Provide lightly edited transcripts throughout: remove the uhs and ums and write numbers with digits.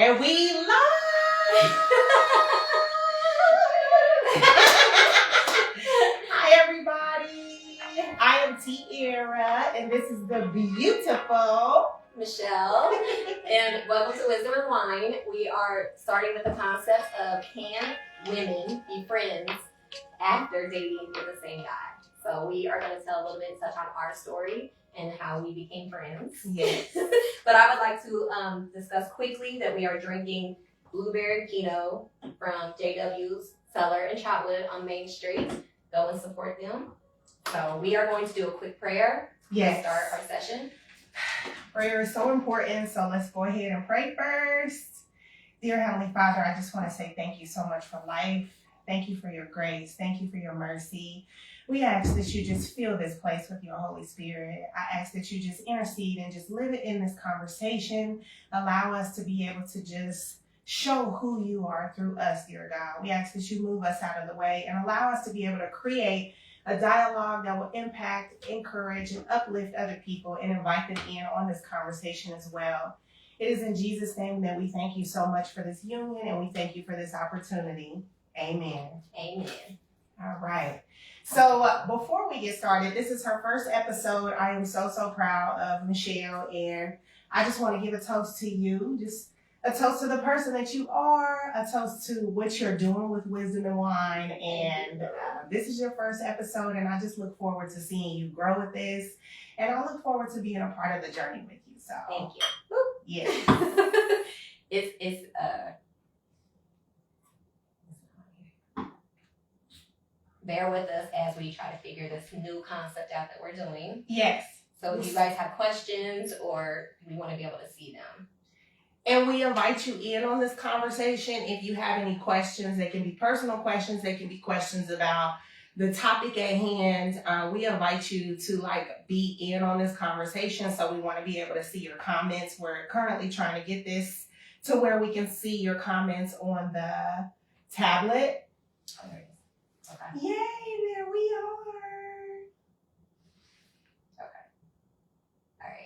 And we live! Hi, everybody. I am Tiara, and this is the beautiful Michelle. And welcome to Wisdom and Wine. We are starting with the concept of can women be friends after dating with the same guy? So we are going to tell a little bit, touch on our story and how we became friends. Yes. But I would like to discuss quickly that we are drinking Blueberry Pinot from JW's Cellar in Trotwood on Main Street. Go and support them. So we are going to do a quick prayer to start our session. Prayer is so important, so let's go ahead and pray first. Dear Heavenly Father, I just want to say thank you so much for life. Thank you for your grace. Thank you for your mercy. We ask that you just fill this place with your Holy Spirit. I ask that you just intercede and just live it in this conversation. Allow us to be able to just show who you are through us, dear God. We ask that you move us out of the way and allow us to be able to create a dialogue that will impact, encourage, and uplift other people and invite them in on this conversation as well. It is in Jesus' name that we thank you so much for this union and we thank you for this opportunity. Amen. Amen. All right. So before we get started, this is her first episode. I am so proud of Michelle, and I just want to give a toast to you. Just a toast to the person that you are, a toast to what you're doing with Wisdom and Wine. And this is your first episode, and I just look forward to seeing you grow with this. And I look forward to being a part of the journey with you. So thank you. Yes. it's bear with us as we try to figure this new concept out that we're doing. Yes. So if you guys have questions or we want to be able to see them. And we invite you in on this conversation. If you have any questions, they can be personal questions. They can be questions about the topic at hand. We invite you to be in on this conversation. So we want to be able to see your comments. We're currently trying to get this to where we can see your comments on the tablet. Oh, there it is. Okay. Yay, there we are. Okay.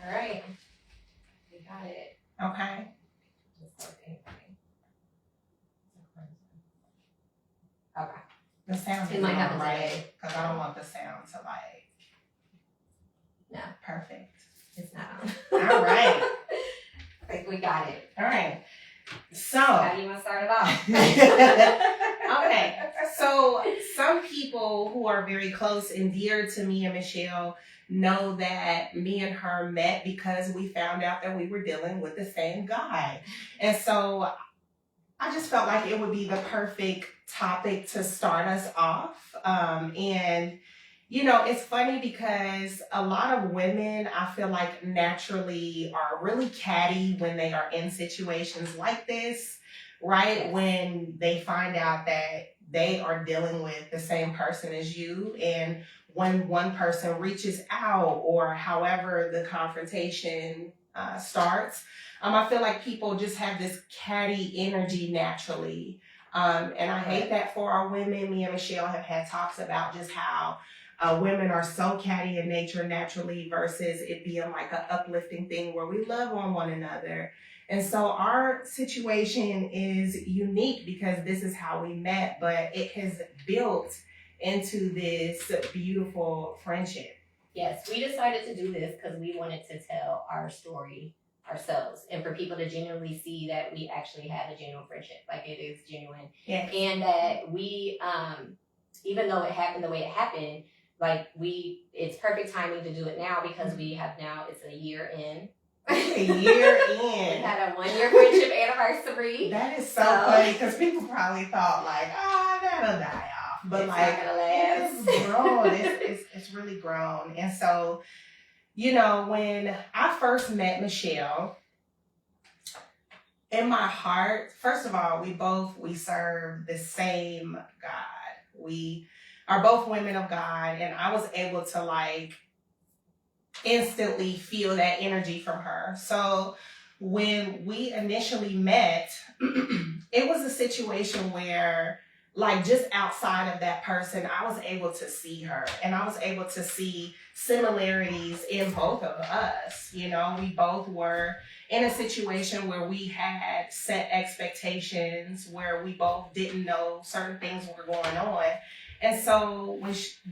All right. We got it. Okay. Okay. The sound is not right because I don't want the sound to No. Perfect. It's not on. All right. I think we got it. All right. So, how do you want to start it off? Okay. So, some people who are very close and dear to me and Michelle know that me and her met because we found out that we were dealing with the same guy. And so, I just felt like it would be the perfect topic to start us off. And you know, it's funny because a lot of women, I feel like naturally are really catty when they are in situations like this, right? When they find out that they are dealing with the same person as you. And when one person reaches out or however the confrontation starts, I feel like people just have this catty energy naturally. And I hate that for our women. Me and Michelle have had talks about just how women are so catty in nature naturally versus it being like an uplifting thing where we love on one another. And so our situation is unique because this is how we met, but it has built into this beautiful friendship. Yes, we decided to do this because we wanted to tell our story ourselves and for people to genuinely see that we actually have a genuine friendship, like it is genuine. Yes. And that we, even though it happened the way it happened, it's perfect timing to do it now because we have now, it's a year in. A year in. We had a 1-year friendship anniversary. That is so funny because people probably thought that'll die off. But it's not gonna last. It's grown. It's really grown. And so, you know, when I first met Michelle, in my heart, first of all, we serve the same God. We are both women of God, and I was able to instantly feel that energy from her. So when we initially met, it was a situation where like just outside of that person, I was able to see her and I was able to see similarities in both of us. You know, we both were in a situation where we had set expectations, where we both didn't know certain things were going on. And so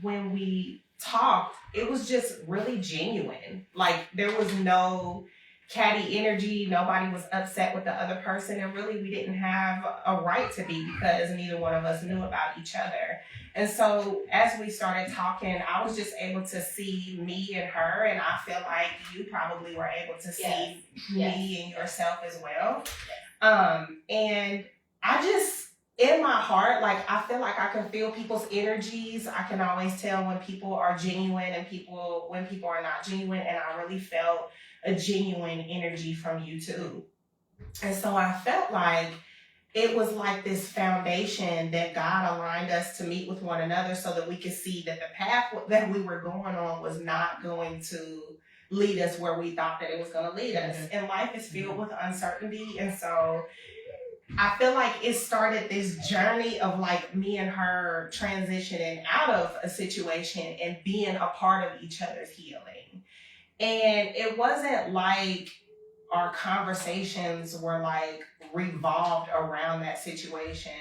when we talked, it was just really genuine. Like there was no catty energy. Nobody was upset with the other person. And really, we didn't have a right to be because neither one of us knew about each other. And so as we started talking, I was just able to see me and her. And I feel like you probably were able to see me and yourself as well. And I just, in my heart, like I feel like I can feel people's energies. I can always tell when people are genuine and when people are not genuine. And I really felt a genuine energy from you too. And so I felt like it was like this foundation that God aligned us to meet with one another so that we could see that the path that we were going on was not going to lead us where we thought that it was going to lead us. And life is filled with uncertainty. And so I feel like it started this journey of like me and her transitioning out of a situation and being a part of each other's healing. And it wasn't like our conversations were like revolved around that situation.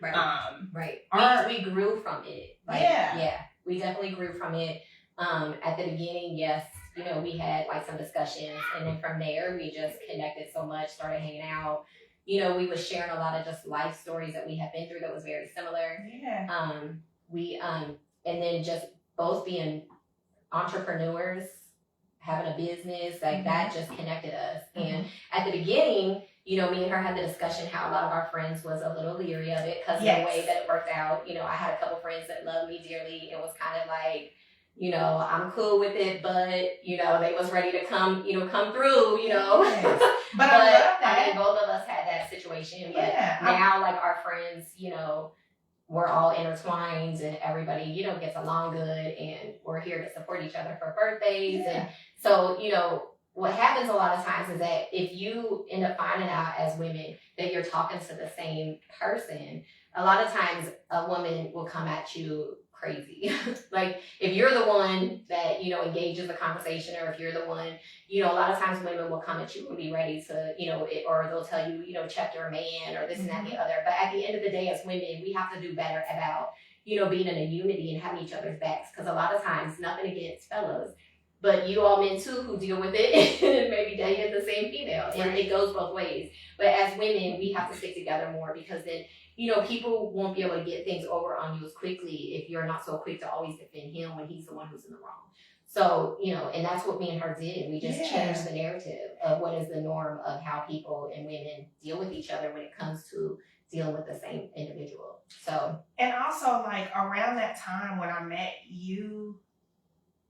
Right. We grew from it. Like, we definitely grew from it. At the beginning, yes, you know, we had like some discussions, and then from there we just connected so much, started hanging out. You know, we was sharing a lot of just life stories that we had been through that was very similar. And then just both being entrepreneurs, having a business, like that just connected us. And at the beginning, you know, me and her had the discussion how a lot of our friends was a little leery of it because of the way that it worked out. You know, I had a couple friends that loved me dearly and was kind of like, you know, I'm cool with it, but, you know, they was ready to come through, you know. But I love that. I mean, both of us had that situation. But now, like, our friends, you know, we're all intertwined and everybody, you know, gets along good and we're here to support each other for birthdays. And so, you know, what happens a lot of times is that if you end up finding out as women that you're talking to the same person, a lot of times a woman will come at you crazy. Like if you're the one that, you know, engages the conversation, or if you're the one, you know, a lot of times women will come at you and be ready to, you know, or they'll tell you, you know, check your man or this and that and the other. But at the end of the day, as women, we have to do better about, you know, being in a unity and having each other's backs. Because a lot of times, nothing against fellas, but you all men too who deal with it and maybe dated the same female. And it goes both ways. But as women, we have to stick together more, because then, you know, people won't be able to get things over on you as quickly if you're not so quick to always defend him when he's the one who's in the wrong. So, you know, and that's what me and her did. We just changed the narrative of what is the norm of how people and women deal with each other when it comes to dealing with the same individual. So, and also like around that time when I met you,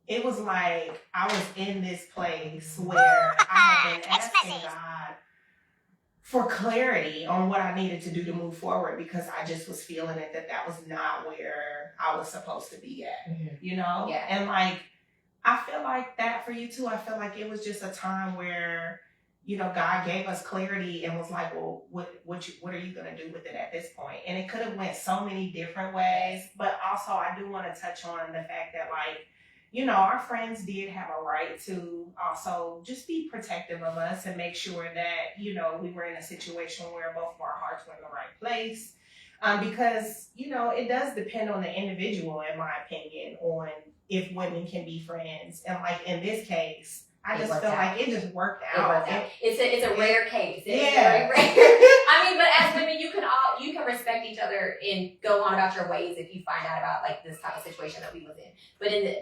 it was like I was in this place where I had been asking God for clarity on what I needed to do to move forward, because I just was feeling it that was not where I was supposed to be at, you know? Yeah. And like, I feel like that for you too. I feel like it was just a time where, you know, God gave us clarity and was like, well, what are you going to do with it at this point? And it could have went so many different ways, but also I do want to touch on the fact that like, you know, our friends did have a right to also just be protective of us and make sure that, you know, we were in a situation where both of our hearts were in the right place. Because, you know, it does depend on the individual, in my opinion, on if women can be friends. And like in this case, I just feel like it just worked out. It's a rare case. It's very rare. I mean, but as women, you can respect each other and go on about your ways if you find out about like this type of situation that we was in.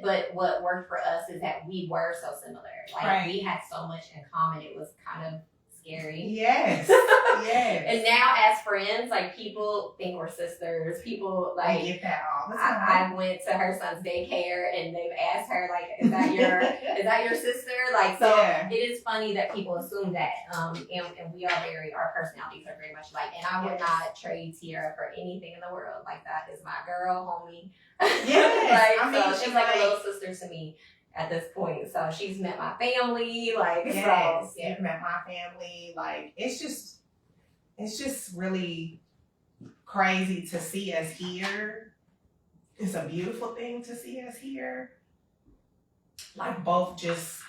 But what worked for us is that we were so similar. Like we had so much in common. It was kind of scary. Yes. And now as friends, like people think we're sisters. People like, I get that all the time. I went to her son's daycare and they've asked her like, is that your sister? Like, so it is funny that people assume that. And we are our personalities are very much alike. And I would not trade Tiara for anything in the world. Like that is my girl, homie. Yes. Like, I mean, so she's like a little sister to me at this point. So she's met my family, like, you've met my family. Like, it's just really crazy to see us here. It's a beautiful thing to see us here. Like both just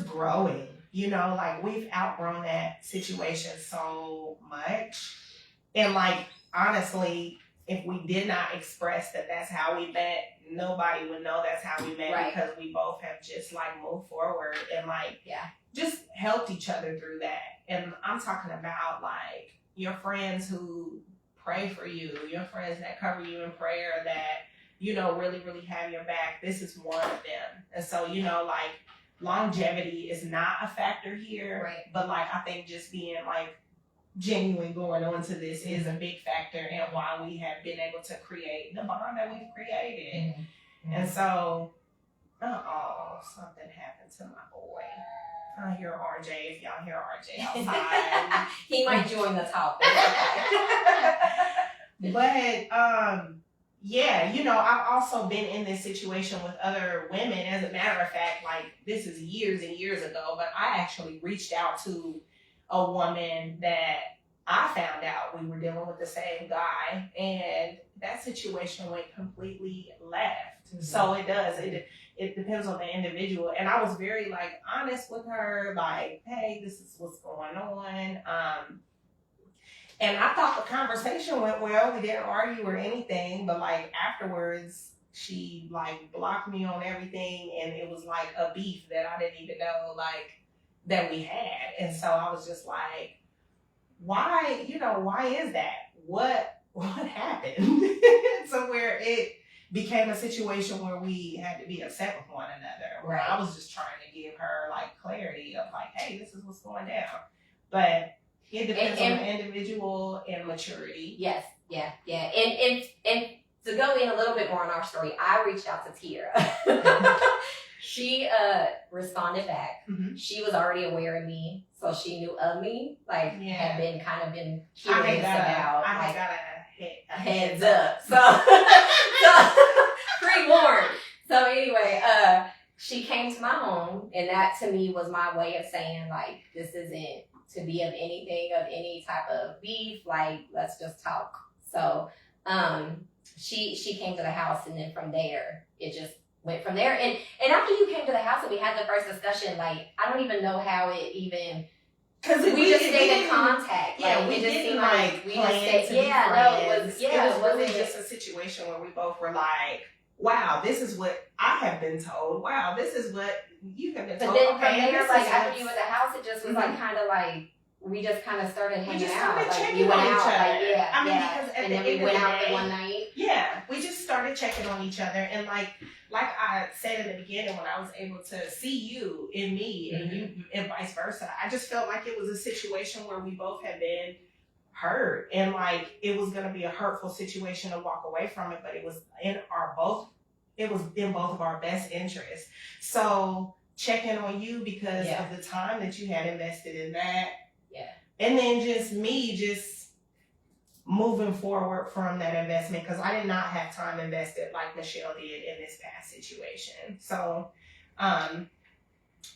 growing, you know, like we've outgrown that situation so much. And like, honestly, if we did not express that that's how we met, nobody would know that's how we met, Right. because we both have just like moved forward and like just helped each other through that. And I'm talking about like your friends who pray for you, your friends that cover you in prayer, that, you know, really, really have your back. This is one of them. And so, you know, like longevity is not a factor here, Right. but like I think just being like genuine going on to this is a big factor in why we have been able to create the bond that we've created. And so, something happened to my boy. I hear RJ. If y'all hear RJ outside, he might join the topic. But yeah, you know, I've also been in this situation with other women. As a matter of fact, like this is years and years ago, but I actually reached out to a woman that I found out we were dealing with the same guy, and that situation went completely left. Mm-hmm. So it does. It depends on the individual. And I was very like honest with her, like, hey, this is what's going on. And I thought the conversation went well. We didn't argue or anything, but like afterwards, she like blocked me on everything, and it was like a beef that I didn't even know like that we had. And so I was just like, why, you know, why is that? What happened? So where it became a situation where we had to be upset with one another. Where I was just trying to give her like clarity of like, hey, this is what's going down. But it depends on the individual and maturity. Yes, yeah. And to go in a little bit more on our story, I reached out to Tiara. She responded back. Mm-hmm. She was already aware of me, so she knew of me. Like had been curious about. I got a heads up. So pre-warned. So anyway, she came to my home, and that to me was my way of saying like, this isn't to be of anything, of any type of beef. Like, let's just talk. So she came to the house, and then from there it just went from there. And after you came to the house and we had the first discussion, like I don't even know how it even, because we just stayed in contact. Yeah, like, we just didn't seemed like we plan just stayed, to be friends. It was really just a situation where we both were like, wow, this is what I have been told. Wow, this is what you have been told. But then from there, like after you were at the house, it just was like kind of like we just kind of started hanging out. Like we went out, because at the end we went out the one night. Yeah, we just started checking on each other, and like I said in the beginning, when I was able to see you in me and you and vice versa, I just felt like it was a situation where we both had been hurt, and like it was going to be a hurtful situation to walk away from it, but it was in both of our best interests. So checking on you because of the time that you had invested in that. Yeah. And then just moving forward from that investment, because I did not have time invested like Michelle did in this past situation. So,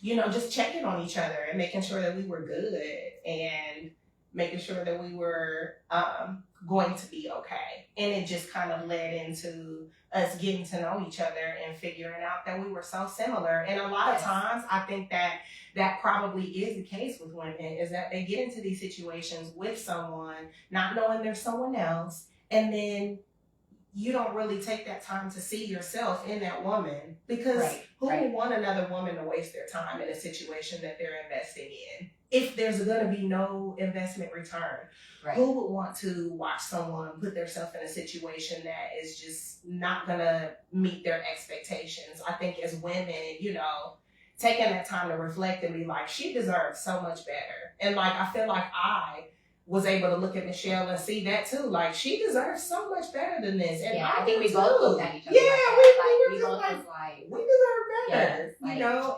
you know, just checking on each other and making sure that we were good and making sure that we were going to be okay. And it just kind of led into us getting to know each other and figuring out that we were so similar. And a lot of times I think that probably is the case with women, is that they get into these situations with someone, not knowing there's someone else, and then you don't really take that time to see yourself in that woman, because who would want another woman to waste their time in a situation that they're investing in if there's going to be no investment return? Who would want to watch someone put themselves in a situation that is just not going to meet their expectations? I think as women, you know, taking that time to reflect and be like, she deserves so much better. And like, I feel like I was able to look at Michelle and see that too. Like, she deserves so much better than this. And I think we both looked at each other. We deserve better, you know?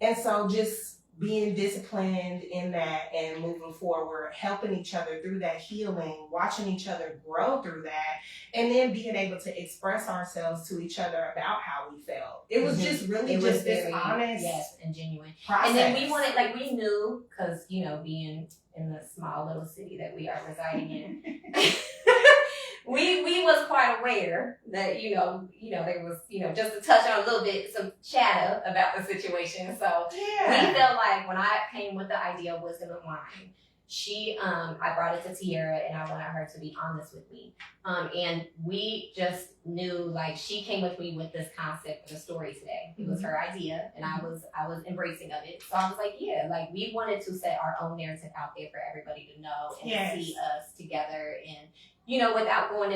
And so just being disciplined in that and moving forward, helping each other through that healing, watching each other grow through that, and then being able to express ourselves to each other about how we felt. It was just really just this honest, yes, and genuine process. And then we wanted, like, we knew, because, you know, being in the small little city that we are residing in, we was quite aware that, you know, there was, just to touch on a little bit, some chatter about the situation. So yeah. we felt like when I came with the idea of Wisdom and Wine, I brought it to Tierra and I wanted her to be honest with me. And we just knew, like, she came with me with this concept of the story today. It was her idea and I was embracing of it. So I was like, yeah, like, we wanted to set our own narrative out there for everybody to know and see us together, and, without going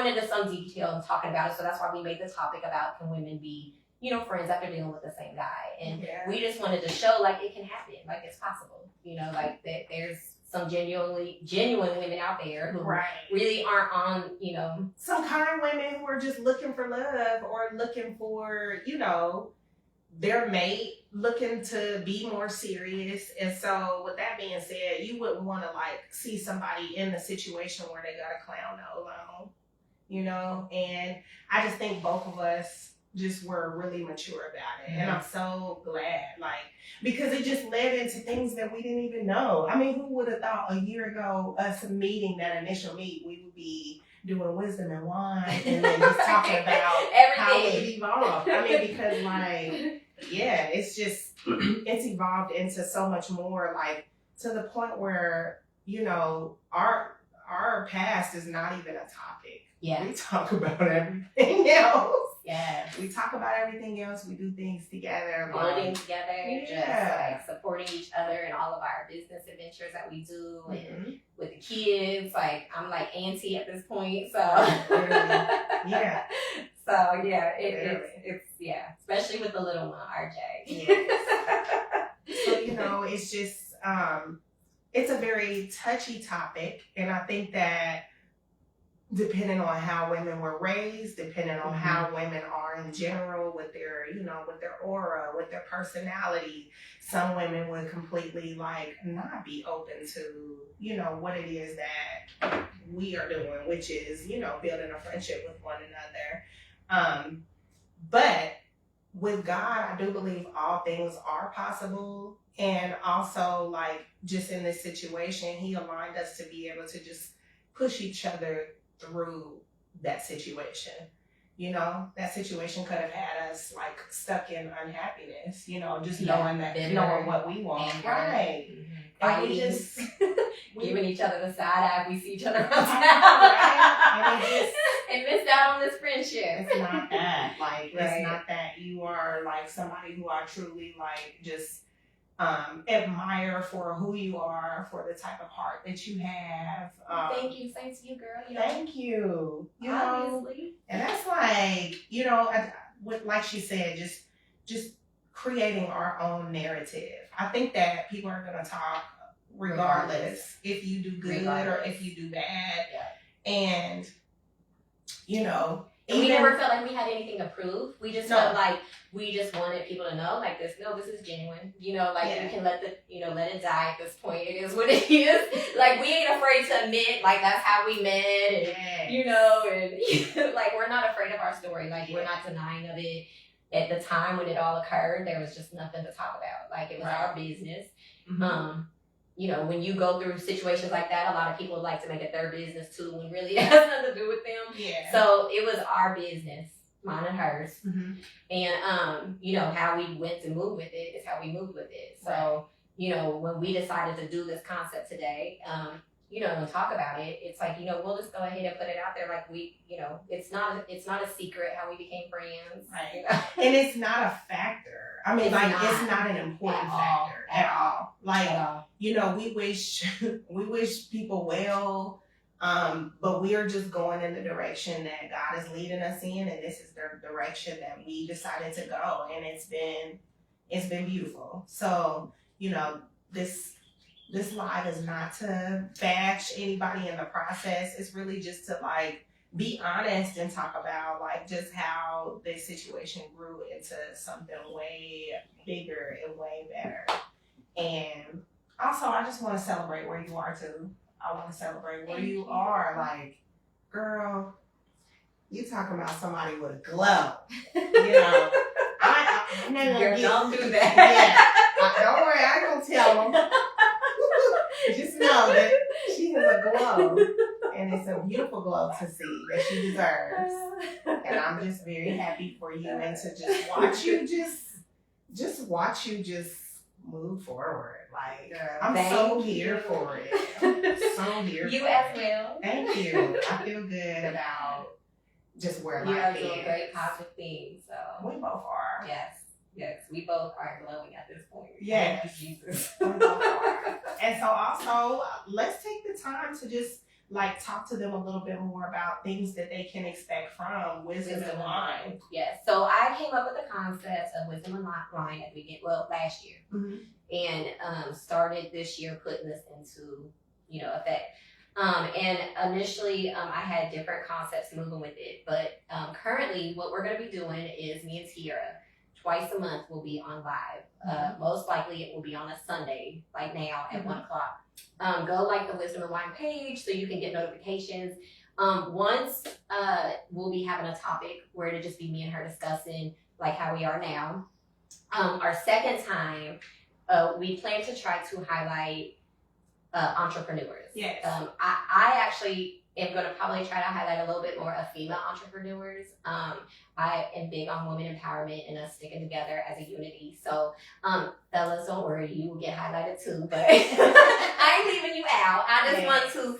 into some detail and talking about it. So that's why we made the topic about, can women be, friends after dealing with the same guy. And we just wanted to show, like, it can happen, like, it's possible. Like, that there's some genuine women out there who really aren't on, some kind women who are just looking for love or looking for, their mate, looking to be more serious. And so with that being said, you wouldn't want to, like, see somebody in the situation where they got a clown nose on, and I just think both of us just were really mature about it. And I'm so glad, like, because it just led into things that we didn't even know. I mean, who would have thought a year ago, us meeting, that initial meet, we would be doing Wisdom and Wine and then just talking about how it evolved. I mean, because, like, yeah, it's just, it's evolved into so much more, like, to the point where, our past is not even a topic. Yeah. We talk about everything else. Yeah. We talk about everything else. We do things together. Building together, just, like, supporting each other in all of our business adventures that we do, and with the kids. Like, I'm like auntie at this point, so. Yeah. So, yeah, it's especially with the little one, RJ. Yes. So, it's just, it's a very touchy topic. And I think that depending on how women were raised, depending on how women are in general with their, with their aura, with their personality, some women would completely, like, not be open to, what it is that we are doing, which is, building a friendship with one another. But with God, I do believe all things are possible. And also, like, just in this situation, he aligned us to be able to just push each other through that situation. That situation could have had us, like, stuck in unhappiness, just knowing what we want. Anger. Right. And we just giving each other the side eye if we see each other around town. Right. And missed out on this friendship. It's not that. Like, it's not that you are, like, somebody who I truly, like, just admire for who you are, for the type of heart that you have. Thank you. Same to you, girl. Thank you. Obviously. And that's like, like she said, just creating our own narrative. I think that people are going to talk regardless if you do good or if you do bad. Yeah. And, we never felt like we had anything to prove. We just felt like we just wanted people to know, like, this is genuine. You can let it die at this point. It is what it is. Like, we ain't afraid to admit, like, that's how we met. And, and like, we're not afraid of our story. Like, we're not denying of it. At the time when it all occurred, there was just nothing to talk about. Like, it was our business. When you go through situations like that, a lot of people like to make it their business too, when really it has nothing to do with them. Yeah. So it was our business, mine and hers. And, how we went to move with it is how we moved with it. So, when we decided to do this concept today, and talk about it, it's like, we'll just go ahead and put it out there. Like, we, it's not a secret how we became friends. Right. And it's not a factor. I mean, it's not an important factor at all. Like, we wish people well, but we are just going in the direction that God is leading us in, and this is the direction that we decided to go, and it's been beautiful. So, this live is not to bash anybody in the process. It's really just to, like, be honest and talk about, like, just how this situation grew into something way bigger and way better. And also, I just want to celebrate where you are too. I want to celebrate where Thank you you. are. Like, girl, you talking about somebody with a glow. You know, I'm not gonna Girl, get- don't do that. Yeah, don't worry, I ain't gonna tell them. Just know that she has a glow, and it's a beautiful glow to see that she deserves. And I'm just very happy for you, and to just watch you just watch you just move forward. Like, Girl, I'm thank so you. here for it. So here. You for as it. well. Thank you. I feel good about just where You are life doing is. great positive things. So We both are. yes, we both are glowing at this point. Yes. Thank you, Jesus. We both are. And so also, let's take the time to just like talk to them a little bit more about things that they can expect from Wisdom and Wine. Yes. So I came up with the concept of Wisdom and Wine at the beginning, last year, and started this year putting this into effect. And initially, I had different concepts moving with it, but currently, what we're going to be doing is me and Tiara twice a month will be on live. Most likely, it will be on a Sunday, like now at 1:00. Go like the Wisdom and Wine page so you can get notifications. Once we'll be having a topic where it'll just be me and her discussing like how we are now. Our second time, we plan to try to highlight entrepreneurs. Yes. I actually am going to probably try to highlight a little bit more of female entrepreneurs. I am big on women empowerment and us sticking together as a unity. So, fellas, don't worry, you will get highlighted too. But I ain't leaving you out. I just want to,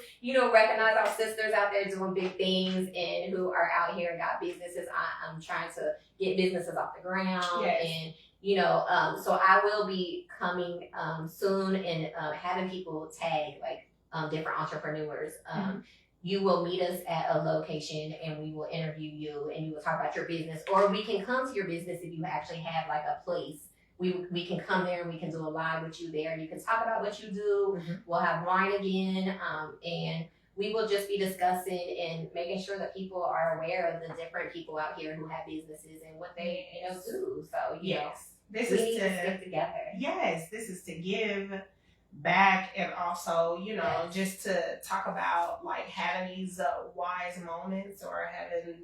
recognize our sisters out there doing big things and who are out here and got businesses. I'm trying to get businesses off the ground and. So I will be coming soon and having people tag like different entrepreneurs. You will meet us at a location and we will interview you and you will talk about your business, or we can come to your business if you actually have like a place. We can come there and we can do a live with you there and you can talk about what you do. We'll have wine again, and we will just be discussing and making sure that people are aware of the different people out here who have businesses and what they do. So This we is need to to stick together. Yes, this is to give back, and also, just to talk about like having these wise moments or having,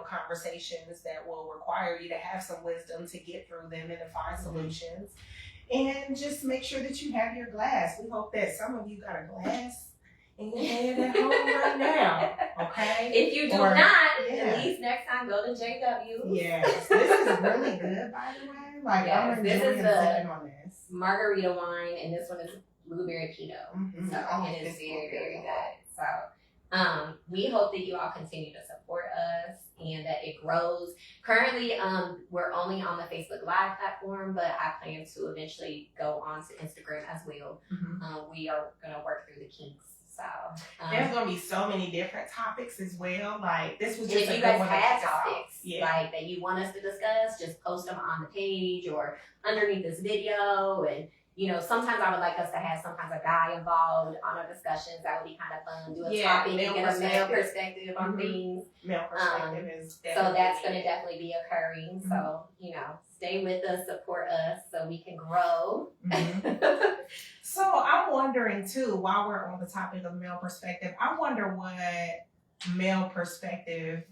conversations that will require you to have some wisdom to get through them and to find solutions. And just make sure that you have your glass. We hope that some of you got a glass in your hand at home right now. Okay? If you do not, at least next time go to JW. Yes, this is really good, by the way. Like, I'm this enjoying is sipping on this. Margarita wine, and this one is blueberry Pinot. So Oh, it is it's very, good. very good. So we hope that you all continue to support us and that it grows. Currently, we're only on the Facebook Live platform, but I plan to eventually go on to Instagram as well. We are going to work through the kinks. So there's gonna be so many different topics as well. Like, this was just if a you good guys one to have kick us off. topics Yeah. like that you want us to discuss, just post them on the page or underneath this video. And sometimes I would like us to have sometimes a guy involved on our discussions. That would be kind of fun. Do a topic and get a male perspective on things. Male perspective is So definitely that's going to definitely be occurring. So stay with us, support us, so we can grow. So I'm wondering too, while we're on the topic of male perspective, I wonder what male perspective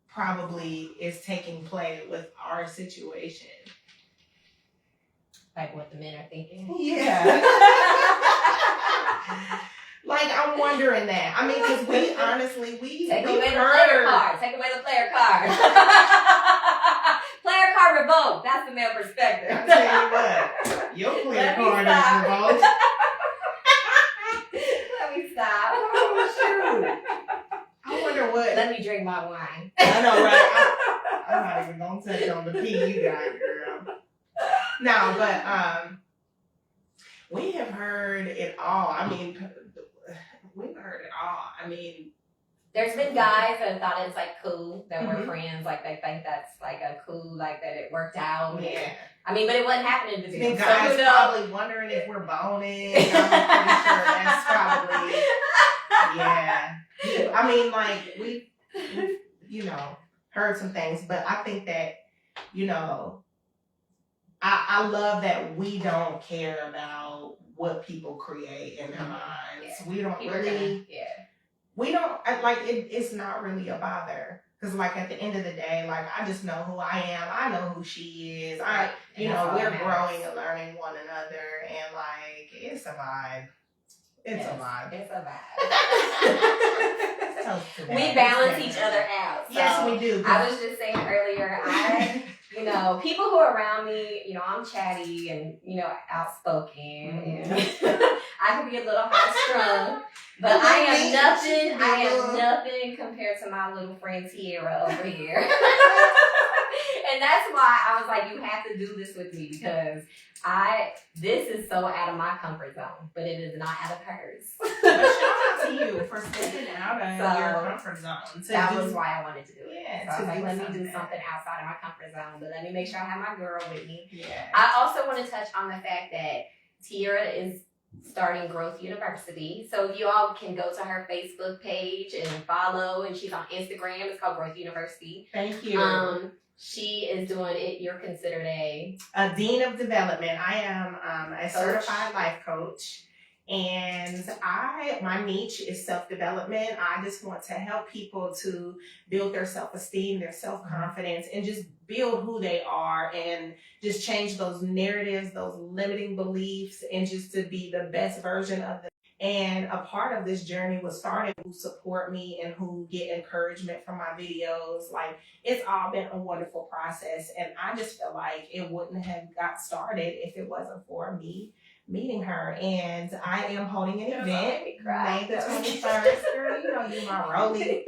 probably is taking play with our situation. Like what the men are thinking. Yeah. Like, I'm wondering that. I mean, because we honestly, Take away we've the player heard. card. Take away the player card. Player card revoked. That's the male perspective. I tell you what, your player Let me card stop. is revoked. Let me stop. Oh, shoot. I wonder what. Let me drink my wine. I know, right? I'm not even gonna touch on the pee you got, girl. No, but we have heard it all. I mean, we've heard it all. I mean, There's been guys that thought it's like cool that we're friends, like they think that's like a cool, like that it worked out. yeah. I mean, but it wasn't happening to I them. think So guys who knows? probably wondering if we're boning. I'm pretty sure that's probably, yeah. I mean, like, we've heard some things, but I think that, I love that we don't care about what people create in their minds. Yeah. We don't People really. yeah. We don't like it. It's not really a bother because, like, at the end of the day, like, I just know who I am. I know who she is. Right. You And know, that's all we're that growing matters. and learning one another, and like, it's a vibe. It's a vibe. It's a vibe. Toast to that. We balance each other out. So Yes, we do. I was just saying earlier, you know, people who are around me, you know, I'm chatty and, you know, outspoken. And I can be a little high strung, but I am nothing compared to my little friend Tierra over here. And that's why I was like, you have to do this with me because this is so out of my comfort zone, but it is not out of hers. But shout out to you for stepping out of your comfort zone. That was why I wanted to do it. Yeah, so I was like, let me do something outside of my comfort zone, but let me make sure I have my girl with me. Yeah. I also want to touch on the fact that Tierra is starting Growth University. So if you all can go to her Facebook page and follow, and she's on Instagram. It's called Growth University. Thank you. She is doing it. You're considered a dean of development. I am a certified life coach, and my niche is self-development. I just want to help people to build their self-esteem, their self-confidence, and just build who they are and just change those narratives, those limiting beliefs, and just to be the best version of them. And a part of this journey was starting who support me and who get encouragement from my videos. Like, it's all been a wonderful process. And I just feel like it wouldn't have got started if it wasn't for me meeting her. And I am holding an event May the 21st. Girl, you know you my rollie.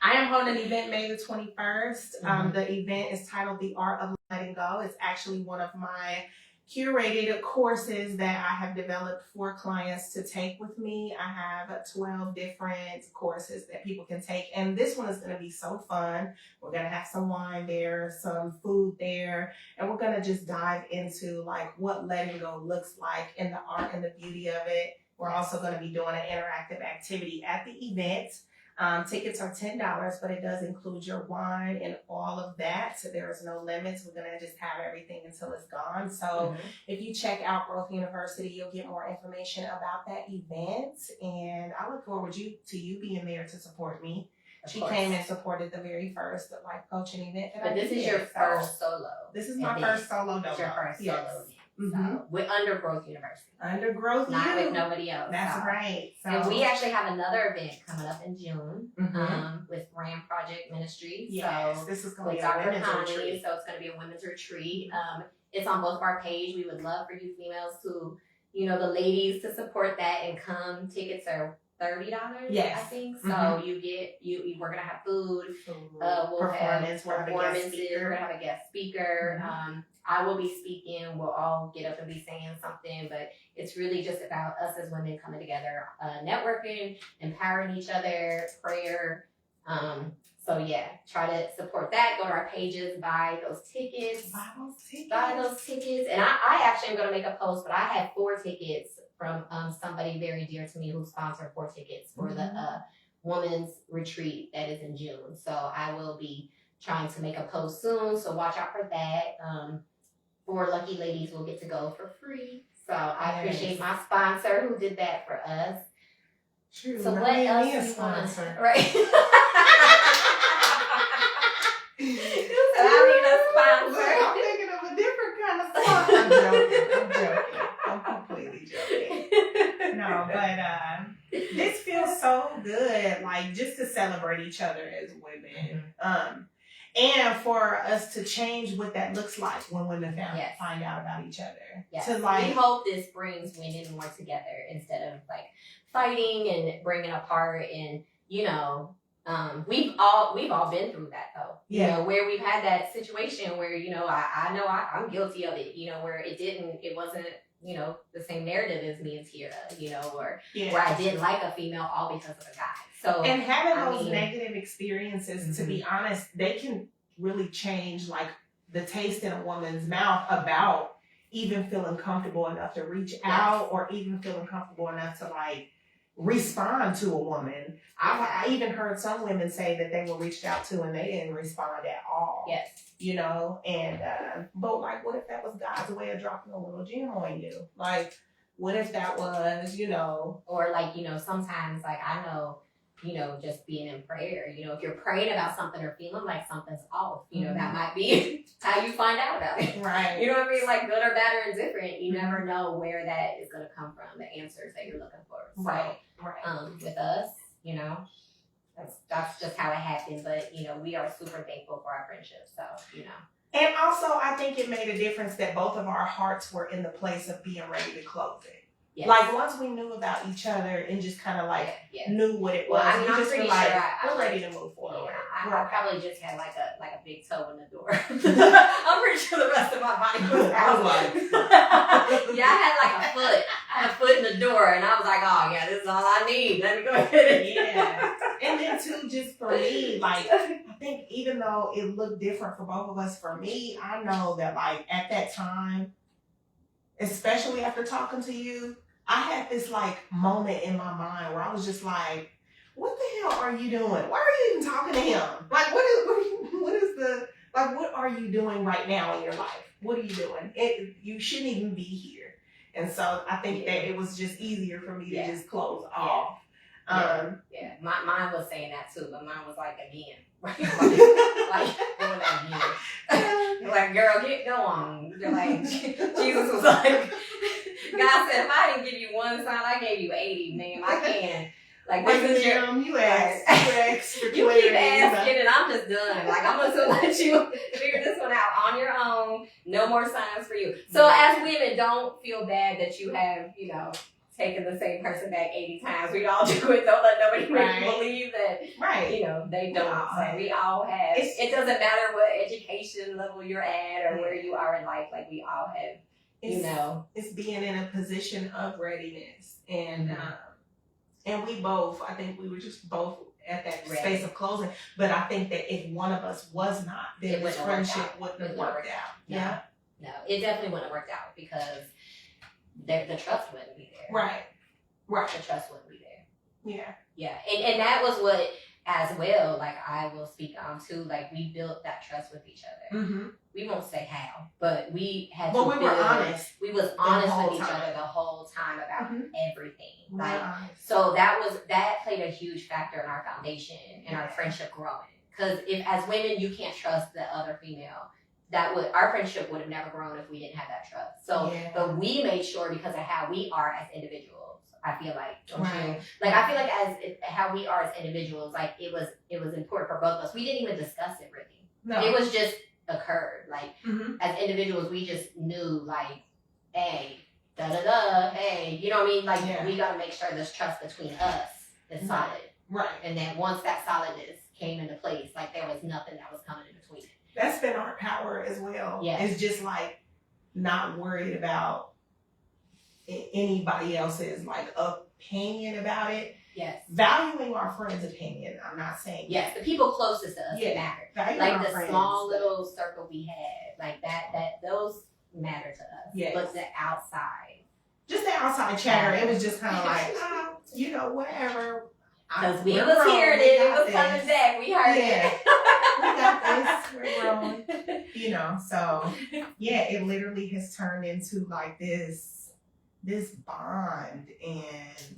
I am holding an event May the 21st. The event is titled The Art of Letting Go. It's actually one of my curated courses that I have developed for clients to take with me. I have 12 different courses that people can take, and this one is going to be so fun. We're going to have some wine there, some food there, and we're going to just dive into like what letting go looks like and the art and the beauty of it. We're also going to be doing an interactive activity at the event. Tickets are $10, but it does include your wine and all of that. So there is no limits. We're going to just have everything until it's gone. So if you check out Growth University, you'll get more information about that event. And I look forward to you being there to support me. She came and supported the very first life coaching event that I did. But this is your first solo. This is my first solo dolo. It's your first solo event. Mm-hmm. So with Under Growth University. Under Growth Not with nobody else. That's right. So, and we actually have another event coming up in June with Ram Project Ministries. Yes, so this is going to be Dr. a women's Connie, retreat. so it's going to be a women's retreat. It's on both of our page. We would love for you females to, you know, the ladies to support that and come. Tickets are $30, yes. I think. So you get we're gonna have food. We'll performances. We're gonna have a guest speaker. I will be speaking. We'll all get up and be saying something, but it's really just about us as women coming together, networking, empowering each other, prayer. So yeah, try to support that. Go to our pages, buy those tickets. Buy those tickets. And I actually am gonna make a post, but I had 4 tickets from somebody very dear to me who sponsored 4 tickets for the women's retreat that is in June. So I will be trying to make a post soon. So watch out for that. 4 lucky ladies will get to go for free. So I appreciate my sponsor who did that for us. True. So what else do you want? Right. I need a sponsor. I'm thinking of a different kind of sponsor. I'm joking. I'm completely joking. No, but this feels so good. Like, just to celebrate each other as women. And for us to change what that looks like when women find out about each other. Yes. To like, we hope this brings women more together instead of like fighting and bringing apart. And you know, we've all been through that though. You know, where we've had that situation where you know I know I'm guilty of it. You know, where it wasn't you know the same narrative as me and Tierra. You know, or where I didn't like a female all because of a guy. So and having those negative experiences, to be honest, they can really change like the taste in a woman's mouth about even feeling comfortable enough to reach out or even feeling comfortable enough to like respond to a woman. I even heard some women say that they were reached out to and they didn't respond at all. Yes. You know, and but like, what if that was God's way of dropping a little gem on you? Like, what if that was, you know, or like, you know, sometimes like I know, you know, just being in prayer, you know, if you're praying about something or feeling like something's off, you know, that might be how you find out about it. right? You know what I mean? Like good or bad or indifferent, you never know where that is going to come from, the answers that you're looking for. So, Right. with us, you know, that's just how it happened. But, you know, we are super thankful for our friendship. So, you know. And also, I think it made a difference that both of our hearts were in the place of being ready to close it. Yes. Like once we knew about each other and just kind of like knew what it was, well, I mean, we I'm just pretty feel like sure we're ready to move forward. Yeah, I probably just had like a big toe in the door. I'm pretty sure the rest of my body was out. I was like, yeah, I had like a foot. I had a foot in the door, and I was like, oh yeah, this is all I need. Let me go ahead and And then too, just for me, like I think even though it looked different for both of us, for me, I know that like at that time, especially after talking to you, I had this like moment in my mind where I was just like, what the hell are you doing? Why are you even talking to him? Like what are you doing right now in your life? What are you doing? You shouldn't even be here. And so I think that it was just easier for me to just close off. Mine was saying that too, but mine was like again, like doing that again. Like, girl, go on. You're like, Jesus was like, God said, if I didn't give you one sign, I gave you 80, ma'am. I can. Like, this is your. You asked for You keep asking, and I'm just done. Like, I'm going to let you figure this one out on your own. No more signs for you. So, as women, don't feel bad that you have, you know, taken the same person back 80 times. We all do it. Don't let nobody make you believe that, you know, they don't. So we all have. It doesn't matter what education level you're at or where you are in life. Like, we all have, you know. It's being in a position of readiness. And we both, I think we were just both at that space of closing. But I think that if one of us was not, then this friendship wouldn't have worked out. Yeah. No, it definitely wouldn't have worked out because the trust wouldn't be there. Right. The trust wouldn't be there. Yeah. Yeah. And that was what, as well, like I will speak on too, like we built that trust with each other. Mm-hmm. We won't say how, but we had we were honest. We was honest with each other the whole time about everything. Like, so that played a huge factor in our foundation and our friendship growing. Because if as women you can't trust the other female, our friendship would have never grown if we didn't have that trust. So, but we made sure because of how we are as individuals. I feel like, don't you? Like, I feel like how we are as individuals, like it was important for both of us. We didn't even discuss it really. No. It was just occurred. Like, as individuals, we just knew, like, hey, hey, you know what I mean? Like, we got to make sure this trust between us is solid. Right. And then once that solidness came into place, like, there was nothing that was coming in between it. That's been our power as well. Yeah. It's just, like, not worried about anybody else's, like, opinion about it. Yes. Valuing our friends' opinion. I'm not saying yes, the people closest to us matter. Like the small little circle we had, like that those matter to us. Yes. But the outside. Just the outside chatter. It was just kind of like, you know, whatever. Because we was hearing it. It was coming back. We heard it. We got this. We're growing. You know, so yeah, it literally has turned into like this bond, and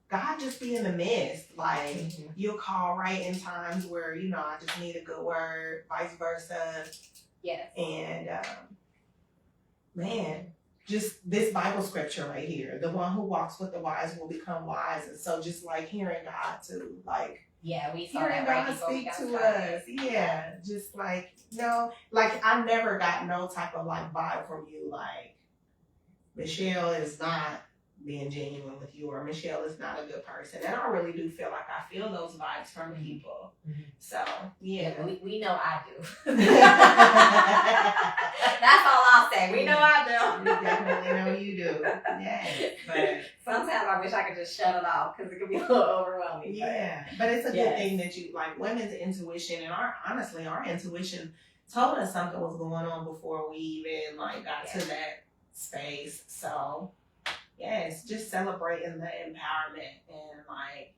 God just be in the midst. Like, you'll call right in times where, you know, I just need a good word, vice versa. Yes. And man, just this Bible scripture right here, the one who walks with the wise will become wise. And so just like hearing God too, like, we saw hearing that right God before speak to us. Yeah. Just like, no, like I never got no type of like vibe from you, like Michelle is not being genuine with you, or Michelle is not a good person. And I really do feel like I feel those vibes from people. So, yeah. We know I do. That's all I'll say. We know I do. We definitely know you do. Yes. But sometimes I wish I could just shut it off because it could be a little overwhelming. Yeah. But it's a good thing that you, like, women's intuition and our intuition told us something was going on before we even, like, got to that space. So yes, just celebrating the empowerment and like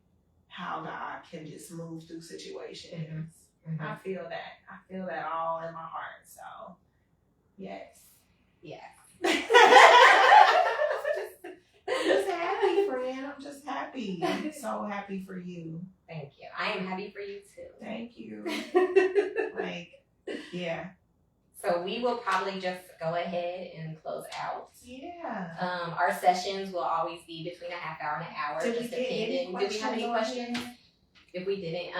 how God can just move through situations. Mhm. I feel that. I feel that all in my heart. So, yes. Yeah. I'm just happy, friend. I'm just happy. I'm so happy for you. Thank you. I am happy for you too. Thank you. Like, yeah. So we will probably just go ahead and close out. Yeah. Our sessions will always be between a half hour and an hour, Did we just get any depending. Did we have any questions? questions? If we didn't,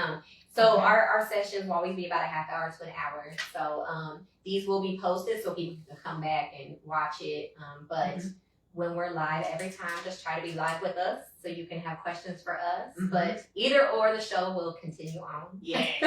so Okay. our sessions will always be about a half hour to an hour. So these will be posted so people can come back and watch it. But Mhm. when we're live every time, just try to be live with us so you can have questions for us. Mhm. But either or, the show will continue on. Yes.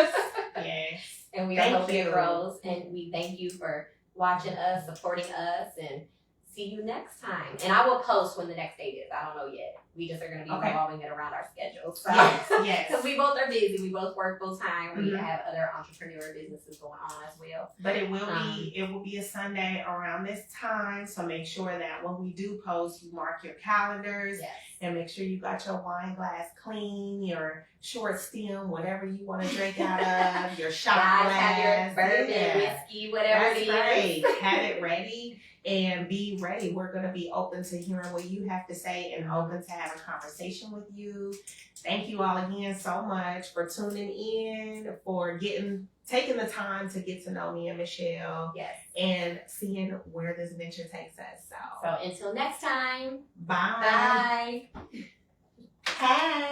Yes. And we are Thank hoping you. it grows. And we thank you for watching us, supporting us, and see you next time. And I will post when the next date is. I don't know yet. We just are going to be Okay. revolving it around our schedules. So. Yes. Yes. Because we both are busy. We both work full time. We Mhm. have other entrepreneur businesses going on as well. But it will be a Sunday around this time. So make sure that when we do post, you mark your calendars. Yes. And make sure you got your wine glass clean, your short stem, whatever you want to drink out of, your shot Guys, glass. have your bourbon, Yeah. whiskey, whatever That's it is. right. Have it ready and be ready. We're going to be open to hearing what you have to say and open to have a conversation with you. Thank you all again so much for tuning in, for taking the time to get to know me and Michelle Yes. and seeing where this venture takes us. So until next time. Bye. Bye. Hey.